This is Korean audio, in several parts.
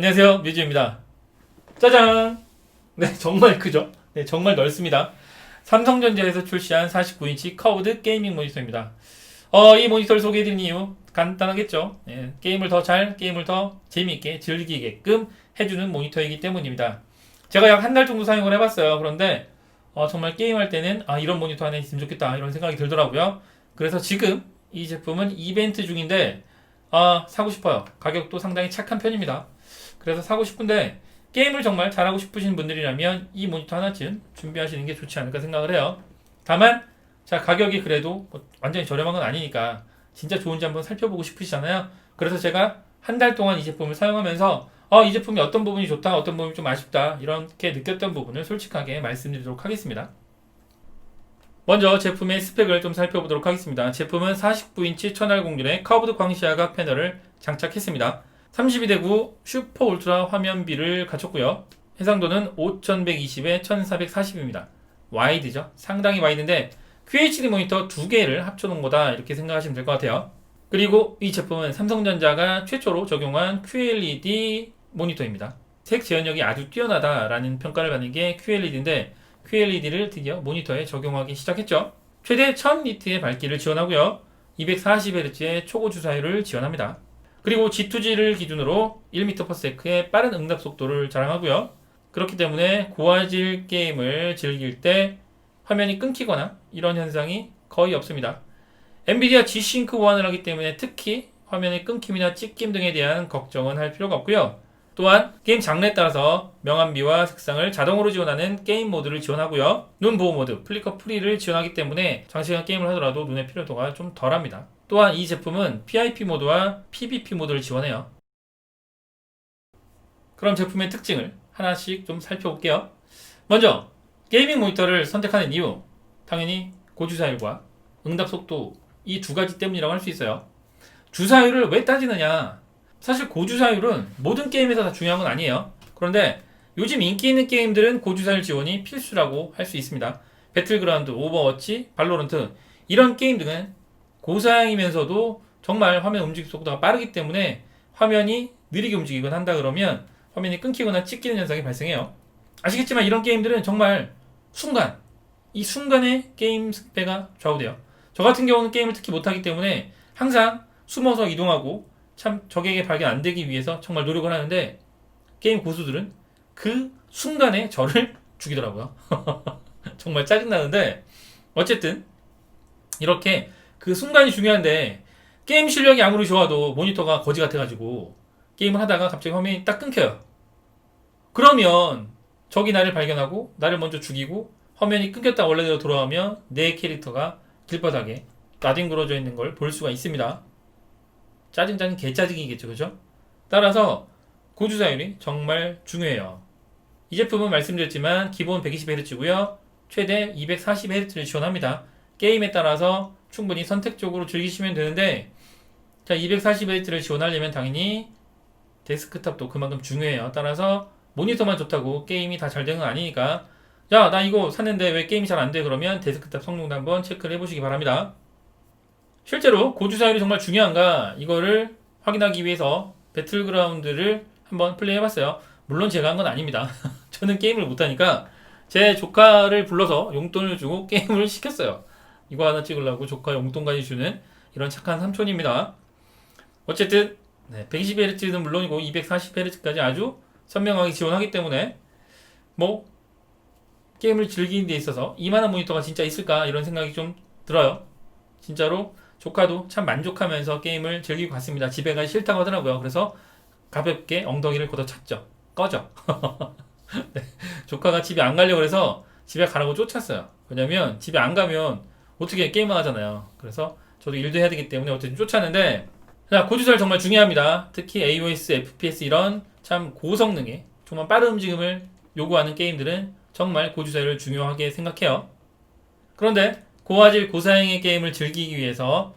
안녕하세요, 뮤즈입니다. 짜잔! 네, 정말 크죠? 네, 정말 넓습니다. 삼성전자에서 출시한 49인치 커브드 게이밍 모니터입니다. 이 모니터를 소개해드린 이유 간단하겠죠? 네, 게임을 더 재미있게 즐기게끔 해주는 모니터이기 때문입니다. 제가 약 한 달 정도 사용을 해봤어요. 그런데 정말 게임할 때는 이런 모니터 하나 있으면 좋겠다 이런 생각이 들더라고요. 그래서 지금 이 제품은 이벤트 중인데 사고 싶어요. 가격도 상당히 착한 편입니다. 그래서 사고 싶은데 게임을 정말 잘하고 싶으신 분들이라면 이 모니터 하나쯤 준비하시는 게 좋지 않을까 생각을 해요. 다만 자, 가격이 그래도 완전히 저렴한 건 아니니까 진짜 좋은지 한번 살펴보고 싶으시잖아요. 그래서 제가 한 달 동안 이 제품을 사용하면서 이 제품이 어떤 부분이 좋다, 어떤 부분이 좀 아쉽다 이렇게 느꼈던 부분을 솔직하게 말씀드리도록 하겠습니다. 먼저 제품의 스펙을 좀 살펴보도록 하겠습니다. 제품은 49인치 1080의 커브드 광시야각 패널을 장착했습니다. 32대9 슈퍼 울트라 화면비를 갖췄고요. 해상도는 5120에 1440입니다. 와이드죠. 상당히 와이드인데 QHD 모니터 두 개를 합쳐놓은 거다 이렇게 생각하시면 될 것 같아요. 그리고 이 제품은 삼성전자가 최초로 적용한 QLED 모니터입니다. 색 재현력이 아주 뛰어나다라는 평가를 받는 게 QLED인데 QLED를 드디어 모니터에 적용하기 시작했죠. 최대 1000니트의 밝기를 지원하고요. 240Hz의 초고 주사율을 지원합니다. 그리고 G2G를 기준으로 1m/s의 빠른 응답 속도를 자랑하고요. 그렇기 때문에 고화질 게임을 즐길 때 화면이 끊기거나 이런 현상이 거의 없습니다. 엔비디아 G-Sync 보안을 하기 때문에 특히 화면의 끊김이나 찍힘 등에 대한 걱정은 할 필요가 없고요. 또한 게임 장르에 따라서 명암비와 색상을 자동으로 지원하는 게임 모드를 지원하고요. 눈 보호 모드, 플리커 프리를 지원하기 때문에 장시간 게임을 하더라도 눈의 피로도가 좀 덜합니다. 또한 이 제품은 PIP 모드와 PVP 모드를 지원해요. 그럼 제품의 특징을 하나씩 좀 살펴볼게요. 먼저 게이밍 모니터를 선택하는 이유, 당연히 고주사율과 응답 속도 이 두 가지 때문이라고 할 수 있어요. 주사율을 왜 따지느냐? 사실 고주사율은 모든 게임에서 다 중요한 건 아니에요. 그런데 요즘 인기 있는 게임들은 고주사율 지원이 필수라고 할 수 있습니다. 배틀그라운드, 오버워치, 발로란트 이런 게임 등은 고사양이면서도 정말 화면 움직임 속도가 빠르기 때문에 화면이 느리게 움직이거나 한다 그러면 화면이 끊기거나 찍히는 현상이 발생해요. 아시겠지만 이런 게임들은 정말 이 순간에 게임 승패가 좌우돼요. 저 같은 경우는 게임을 특히 못하기 때문에 항상 숨어서 이동하고 참 적에게 발견 안 되기 위해서 정말 노력을 하는데 게임 고수들은 그 순간에 저를 죽이더라고요. 정말 짜증나는데 어쨌든 이렇게 그 순간이 중요한데 게임 실력이 아무리 좋아도 모니터가 거지 같아가지고 게임을 하다가 갑자기 화면이 딱 끊겨요. 그러면 적이 나를 발견하고 나를 먼저 죽이고 화면이 끊겼다 원래대로 돌아오면 내 캐릭터가 길바닥에 나뒹굴어져 있는 걸 볼 수가 있습니다. 짜증 개짜증이겠죠, 그죠? 따라서 고주사율이 정말 중요해요. 이 제품은 말씀드렸지만 기본 120Hz고요. 최대 240Hz를 지원합니다. 게임에 따라서 충분히 선택적으로 즐기시면 되는데 자, 240Hz를 지원하려면 당연히 데스크탑도 그만큼 중요해요. 따라서 모니터만 좋다고 게임이 다 잘 되는 건 아니니까 야, 나 이거 샀는데 왜 게임이 잘 안 돼? 그러면 데스크탑 성능도 한번 체크를 해보시기 바랍니다. 실제로 고주사율이 정말 중요한가 이거를 확인하기 위해서 배틀그라운드를 한번 플레이해봤어요. 물론 제가 한 건 아닙니다. 저는 게임을 못하니까 제 조카를 불러서 용돈을 주고 게임을 시켰어요. 이거 하나 찍으려고 조카 용돈까지 주는 이런 착한 삼촌입니다. 어쨌든 120Hz는 물론이고 240Hz까지 아주 선명하게 지원하기 때문에 뭐 게임을 즐기는 데 있어서 이만한 모니터가 진짜 있을까 이런 생각이 좀 들어요. 진짜로 조카도 참 만족하면서 게임을 즐기고 갔습니다. 집에 가기 싫다고 하더라고요. 그래서 가볍게 엉덩이를 걷어찼죠. 꺼져. 네, 조카가 집에 안 가려고 해서 집에 가라고 쫓았어요. 왜냐면 집에 안 가면 어떻게 게임을 하잖아요. 그래서 저도 일도 해야 되기 때문에 어쨌든 쫓았는데 자, 고주사율 정말 중요합니다. 특히 AOS, FPS 이런 참 고성능의 정말 빠른 움직임을 요구하는 게임들은 정말 고주사율을 중요하게 생각해요. 그런데 고화질 고사양의 게임을 즐기기 위해서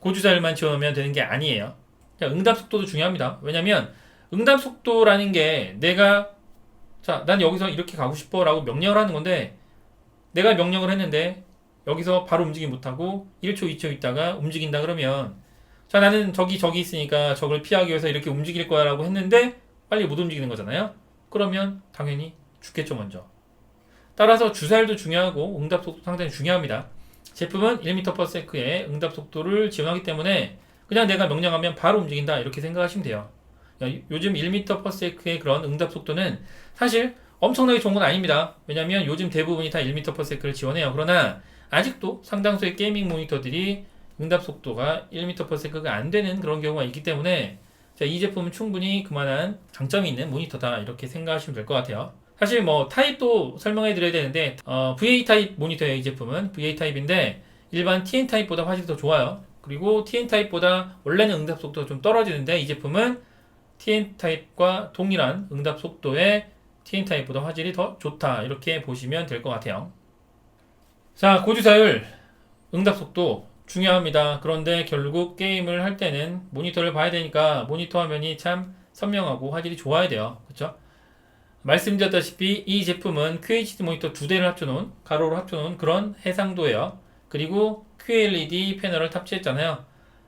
고주사율만 지원하면 되는 게 아니에요. 응답 속도도 중요합니다. 왜냐면 응답 속도라는 게 난 여기서 이렇게 가고 싶어 라고 명령을 하는 건데 내가 명령을 했는데 여기서 바로 움직임 못하고 1초, 2초 있다가 움직인다 그러면 자, 나는 저기 있으니까 적을 피하기 위해서 이렇게 움직일 거야 라고 했는데 빨리 못 움직이는 거잖아요. 그러면 당연히 죽겠죠 먼저. 따라서 주사율도 중요하고 응답 속도 상당히 중요합니다. 제품은 1m/s의 응답 속도를 지원하기 때문에 그냥 내가 명령하면 바로 움직인다 이렇게 생각하시면 돼요. 요즘 1m/s의 그런 응답 속도는 사실 엄청나게 좋은 건 아닙니다. 왜냐하면 요즘 대부분이 다 1m/s를 지원해요. 그러나 아직도 상당수의 게이밍 모니터들이 응답 속도가 1m/s가 안 되는 그런 경우가 있기 때문에 이 제품은 충분히 그만한 장점이 있는 모니터다 이렇게 생각하시면 될 것 같아요. 사실 뭐 타입도 설명해 드려야 되는데 VA 타입 모니터예요. 이 제품은 VA 타입인데 일반 TN 타입보다 화질이 더 좋아요. 그리고 TN 타입보다 원래는 응답 속도가 좀 떨어지는데 이 제품은 TN 타입과 동일한 응답 속도의 TN 타입보다 화질이 더 좋다 이렇게 보시면 될 것 같아요. 자, 고주사율, 응답 속도 중요합니다. 그런데 결국 게임을 할 때는 모니터를 봐야 되니까 모니터 화면이 참 선명하고 화질이 좋아야 돼요. 그렇죠? 말씀드렸다시피 이 제품은 QHD 모니터 두 대를 합쳐놓은 가로로 합쳐놓은 그런 해상도예요. 그리고 QLED 패널을 탑재했잖아요.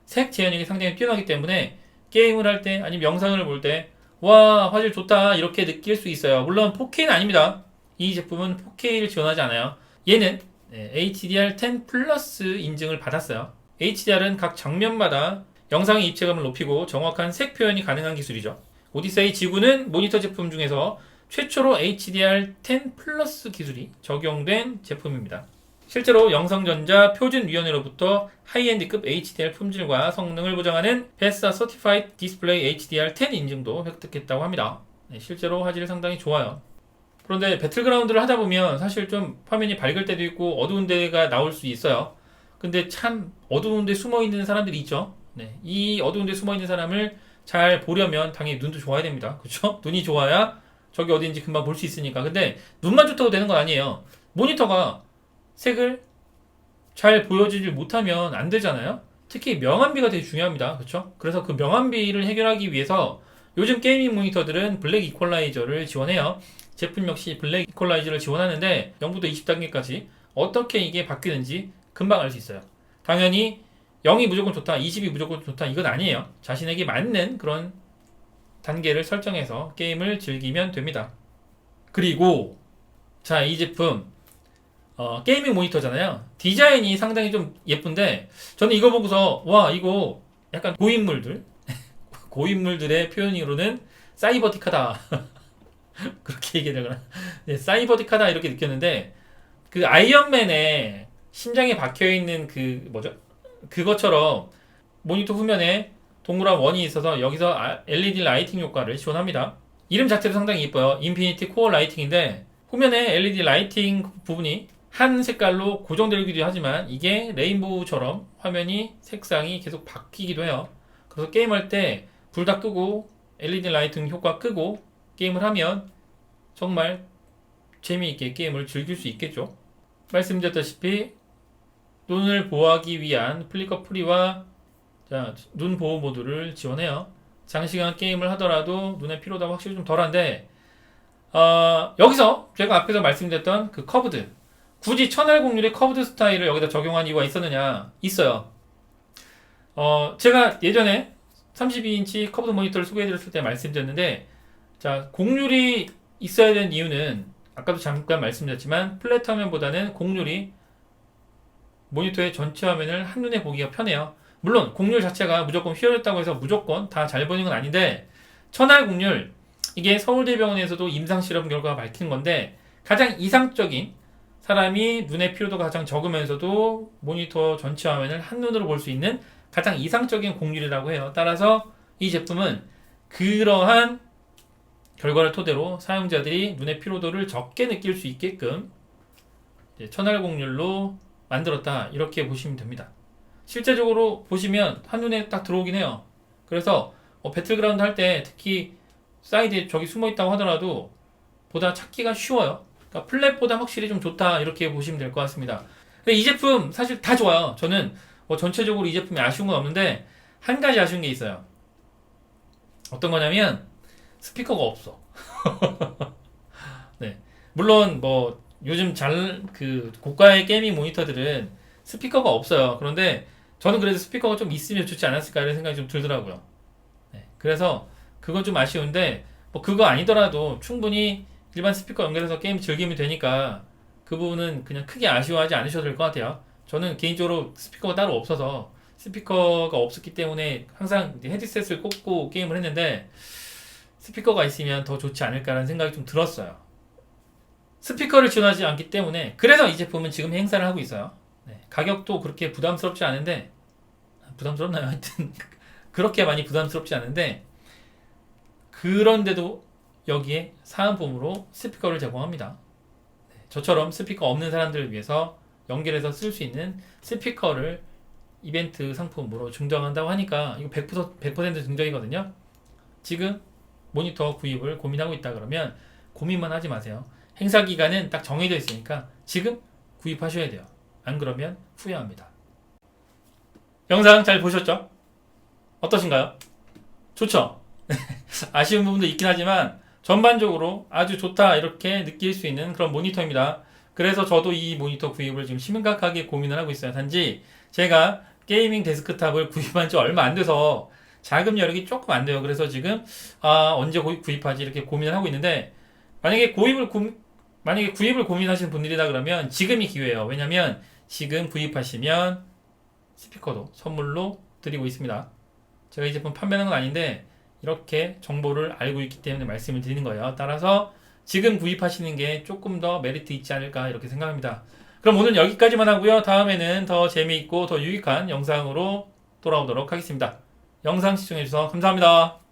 색 재현력이 상당히 뛰어나기 때문에 게임을 할 때 아니면 영상을 볼 때 와 화질 좋다 이렇게 느낄 수 있어요. 물론 4K는 아닙니다. 이 제품은 4K를 지원하지 않아요. 얘는 HDR10 플러스 인증을 받았어요. HDR은 각 장면마다 영상의 입체감을 높이고 정확한 색 표현이 가능한 기술이죠. 오디세이 지구는 모니터 제품 중에서 최초로 HDR10 플러스 기술이 적용된 제품입니다. 실제로 영상전자 표준위원회로부터 하이엔드급 HDR 품질과 성능을 보장하는 BESA Certified Display HDR10 인증도 획득했다고 합니다. 실제로 화질이 상당히 좋아요. 그런데 배틀그라운드를 하다 보면 사실 좀 화면이 밝을 때도 있고 어두운 데가 나올 수 있어요. 근데 참 어두운 데 숨어 있는 사람들이 있죠. 이 어두운 데 숨어 있는 사람을 잘 보려면 당연히 눈도 좋아야 됩니다. 그렇죠? 눈이 좋아야 저기 어딘지 금방 볼 수 있으니까. 근데 눈만 좋다고 되는 건 아니에요. 모니터가 색을 잘 보여주지 못하면 안 되잖아요. 특히 명암비가 되게 중요합니다. 그렇죠? 그래서 그 명암비를 해결하기 위해서 요즘 게이밍 모니터들은 블랙 이퀄라이저를 지원해요. 제품 역시 블랙 이퀄라이저를 지원하는데 0부터 20단계까지 어떻게 이게 바뀌는지 금방 알 수 있어요. 당연히 0이 무조건 좋다, 20이 무조건 좋다 이건 아니에요. 자신에게 맞는 그런 단계를 설정해서 게임을 즐기면 됩니다. 그리고 자, 이 제품 게이밍 모니터잖아요. 디자인이 상당히 좀 예쁜데 저는 이거 보고서 와 이거 약간 고인물들의 표현으로는 사이버틱하다 그렇게 얘기되거나 사이버틱하다 이렇게 느꼈는데 그 아이언맨의 심장에 박혀있는 그 뭐죠? 그것처럼 모니터 후면에 동그란 원이 있어서 여기서 LED 라이팅 효과를 지원합니다. 이름 자체도 상당히 예뻐요. 인피니티 코어 라이팅인데 후면에 LED 라이팅 부분이 한 색깔로 고정되기도 하지만 이게 레인보우처럼 화면이 색상이 계속 바뀌기도 해요. 그래서 게임할 때 불 다 끄고 LED 라이팅 효과 끄고 게임을 하면 정말 재미있게 게임을 즐길 수 있겠죠. 말씀드렸다시피 눈을 보호하기 위한 플리커 프리와 눈 보호 모드를 지원해요. 장시간 게임을 하더라도 눈의 피로도가 확실히 좀 덜한데 여기서 제가 앞에서 말씀드렸던 그 커브드 굳이 천알 곡률의 커브드 스타일을 여기다 적용한 이유가 있었느냐? 있어요. 제가 예전에 32인치 커브드 모니터를 소개해드렸을 때 말씀드렸는데 자, 곡률이 있어야 되는 이유는 아까도 잠깐 말씀드렸지만 플랫 화면보다는 곡률이 모니터의 전체 화면을 한눈에 보기가 편해요. 물론 곡률 자체가 무조건 휘어졌다고 해서 무조건 다 잘 보이는 건 아닌데 천알 곡률 이게 서울대병원에서도 임상실험 결과가 밝힌 건데 가장 이상적인 사람이 눈의 피로도가 가장 적으면서도 모니터 전체 화면을 한눈으로 볼 수 있는 가장 이상적인 곡률이라고 해요. 따라서 이 제품은 그러한 결과를 토대로 사용자들이 눈의 피로도를 적게 느낄 수 있게끔 천알 곡률로 만들었다 이렇게 보시면 됩니다. 실제적으로 보시면 한눈에 딱 들어오긴 해요. 그래서 배틀그라운드 할 때 특히 사이드에 저기 숨어 있다고 하더라도 보다 찾기가 쉬워요. 그러니까 플랫보다 확실히 좀 좋다 이렇게 보시면 될 것 같습니다. 근데 이 제품 사실 다 좋아요. 저는 전체적으로 이 제품이 아쉬운 건 없는데 한 가지 아쉬운 게 있어요. 어떤 거냐면 스피커가 없어. 네. 물론 뭐 요즘 고가의 게이밍 모니터들은 스피커가 없어요. 그런데 저는 그래도 스피커가 좀 있으면 좋지 않았을까 이런 생각이 좀 들더라고요. 네. 그래서 그건 좀 아쉬운데 뭐 그거 아니더라도 충분히 일반 스피커 연결해서 게임 즐기면 되니까 그 부분은 그냥 크게 아쉬워하지 않으셔도 될 것 같아요. 저는 개인적으로 스피커가 따로 없어서 스피커가 없었기 때문에 항상 이제 헤드셋을 꽂고 게임을 했는데 스피커가 있으면 더 좋지 않을까라는 생각이 좀 들었어요. 스피커를 지원하지 않기 때문에 그래서 이 제품은 지금 행사를 하고 있어요. 네, 가격도 그렇게 부담스럽지 않은데 부담스럽나요? 하여튼 그렇게 많이 부담스럽지 않은데 그런데도 여기에 사은품으로 스피커를 제공합니다. 네, 저처럼 스피커 없는 사람들을 위해서 연결해서 쓸 수 있는 스피커를 이벤트 상품으로 증정한다고 하니까 이거 100% 증정이거든요. 지금 모니터 구입을 고민하고 있다 그러면 고민만 하지 마세요. 행사 기간은 딱 정해져 있으니까 지금 구입하셔야 돼요. 안 그러면 후회합니다. 영상 잘 보셨죠? 어떠신가요? 좋죠? 아쉬운 부분도 있긴 하지만 전반적으로 아주 좋다 이렇게 느낄 수 있는 그런 모니터입니다. 그래서 저도 이 모니터 구입을 지금 심각하게 고민을 하고 있어요. 단지 제가 게이밍 데스크탑을 구입한 지 얼마 안 돼서 자금 여력이 조금 안 돼요. 그래서 지금 언제 구입하지 이렇게 고민을 하고 있는데 만약에 구입을 고민하시는 분들이다 그러면 지금이 기회예요. 왜냐면 지금 구입하시면 스피커도 선물로 드리고 있습니다. 제가 이 제품 판매하는 건 아닌데 이렇게 정보를 알고 있기 때문에 말씀을 드리는 거예요. 따라서 지금 구입하시는 게 조금 더 메리트 있지 않을까 이렇게 생각합니다. 그럼 오늘 여기까지만 하고요. 다음에는 더 재미있고 더 유익한 영상으로 돌아오도록 하겠습니다. 영상 시청해주셔서 감사합니다.